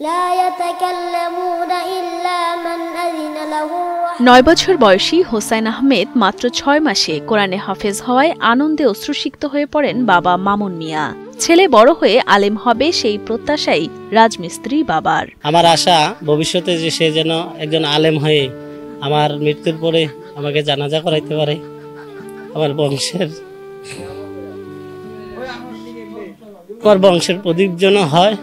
9 বছর বয়সী হোসাইন আহমেদ মাত্র 6 মাসে কোরআনে হাফেজ হওয়ায় আনন্দে অশ্রুসিক্ত হয়ে পড়েন বাবা মামুন মিয়া। ছেলে বড় হয়ে আলেম হবে সেই প্রত্যাশাই রাজমিস্ত্রি বাবার। আমার আশা ভবিষ্যতে যে সে যেন একজন আলেম হয়ে আমার মৃত্যুর পরে আমাকে জানাজা করাইতে পারে, আমার বংশের প্রদীপ যেন হয়।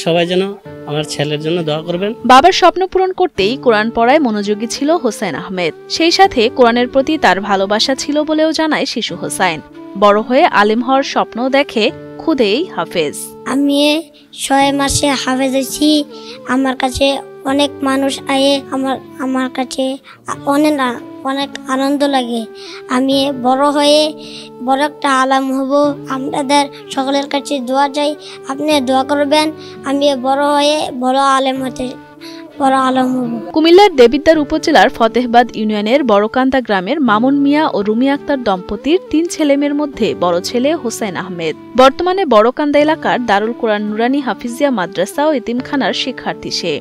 সবাই যেন আমার ছেলের জন্য দোয়া করবেন। বাবার স্বপ্ন পূরণ করতেই কোরআন পড়ায় মনোযোগী ছিল হোসাইন আহমেদ। সেই সাথে কোরআনের প্রতি তার ভালোবাসা ছিল বলেও জানায় শিশু হোসাইন। বড় হয়ে আলেম হওয়ার স্বপ্ন দেখে খুদেই হাফেজ। আমি 6 মাসে হাফেজ হয়েছি। আমার কাছে অনেক মানুষ আয়ে আমার কাছে অনেক আনন্দ লাগে। আমি বড় হয়ে বড় একটা আলেম হব। আপনাদের সকলের কাছে দোয়া চাই, আপনি দোয়া করবেন আমি বড় হয়ে বড় আলেম হতে কুমিল্লার দেবিদ্বার উপজেলার ফতেহবাদ ইউনিয়নের বড়কান্দা গ্রামের মামুন মিয়া ও রুমি আক্তার দম্পতির 3 ছেলেমেয়ের মধ্যে বড় ছেলে হোসাইন আহমেদ। বর্তমানে বড়কান্দা এলাকার দারুল কোরআন নুরানি হাফিজিয়া মাদ্রাসা ও এতিমখানার শিক্ষার্থী সে।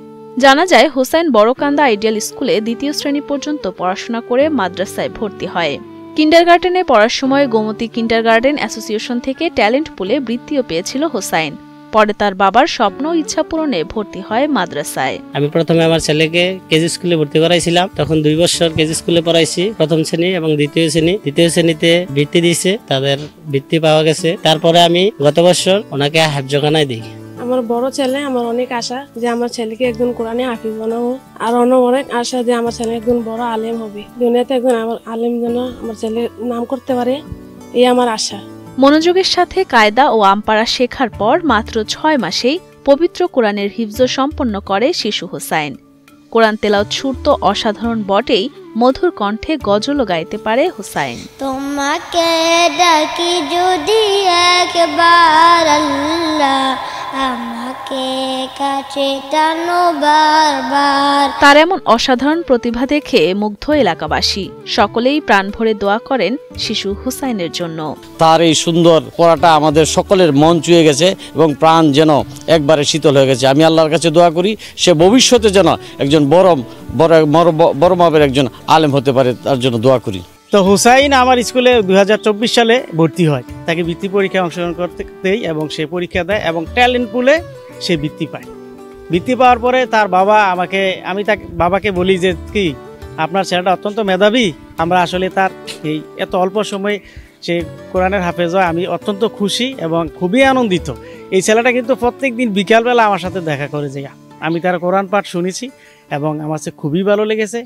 জানা যায় হোসাইন বড়কান্দা আইডিয়াল স্কুলে 2য় শ্রেণী পর্যন্ত পড়াশোনা করে মাদ্রাসায় ভর্তি হয়। কিন্ডারগার্টেনে পড়ার সময় গোমতী কিন্ডারগার্টেন অ্যাসোসিয়েশন থেকে ট্যালেন্ট পুলে বৃত্তিও পেয়েছিল হোসাইন। পরে তার বাবার স্বপ্ন ইচ্ছা পূরণে ভর্তি হয় মাদ্রাসায়। আমি প্রথমে আমার ছেলেকে কেজি স্কুলে ভর্তি করাইছিলাম। তখন 2 বছর কেজি স্কুলে পড়াইছি, প্রথম শ্রেণী এবং দ্বিতীয় শ্রেণী। দ্বিতীয় শ্রেণীতে বৃত্তি দিয়েছে, তাদের বৃত্তি পাওয়া গেছে। তারপরে আমি গত বছর ওনাকে হাফজখানায় দিই। আমার বড় ছেলে, আমার অনেক আশা যে আমার ছেলেকে একজন কোরআনে হাফিজ বানাবো। আর অনেক আশা যে আমার ছেলে একজন বড় আলেম হবে, দুনিয়াতে একজন আলেম যেন আমার ছেলে নাম করতে পারে, এই আমার আশা। মনোযোগের সাথে কায়দা ও আমপারা শেখার পর মাত্র 6 মাসেই পবিত্র কোরআনের হিফজ সম্পন্ন করে শিশু হোসাইন। কোরআন তেলাওয়াত সুর তো অসাধারণ বটেই, মধুর কণ্ঠে গজলও গাইতে পারে হোসাইন। তোমাকে ডাকি যদি একবার আল্লাহ, আমাকে কাছে টানো বারবার। তার এমন অসাধারণ প্রতিভা দেখে মুগ্ধ এলাকাবাসী। সকলেই প্রাণ ভরে দোয়া করেন শিশু হোসাইনের জন্য। তার এই সুন্দর পড়াটা আমাদের সকলের মন ছুঁয়ে গেছে এবং প্রাণ যেন একবারে শীতল হয়ে গেছে। আমি আল্লাহর কাছে দোয়া করি সে ভবিষ্যতে যেন একজন বড় মাপের একজন আলেম হতে পারে, তার জন্য দোয়া করি। তো হুসাইন আমার স্কুলে 2024 সালে ভর্তি হয়। তাকে বৃত্তি পরীক্ষায় অংশগ্রহণ করতে দেই এবং সে পরীক্ষা দেয় এবং ট্যালেন্ট পুলে সে বৃত্তি পায়। বৃত্তি পাওয়ার পরে তার বাবা আমি তাকে বাবাকে বলি যে কি আপনার ছেলেটা অত্যন্ত মেধাবী, আমরা আসলে তার এই এত অল্প সময়ে সে কোরআনের হাফেজ হয়, আমি অত্যন্ত খুশি এবং খুবই আনন্দিত। এই ছেলেটা কিন্তু প্রত্যেক দিন বিকালবেলা আমার সাথে দেখা করে যায়। আমি তার কোরআন পাঠ শুনেছি এবং আমার কাছে খুবই ভালো লেগেছে।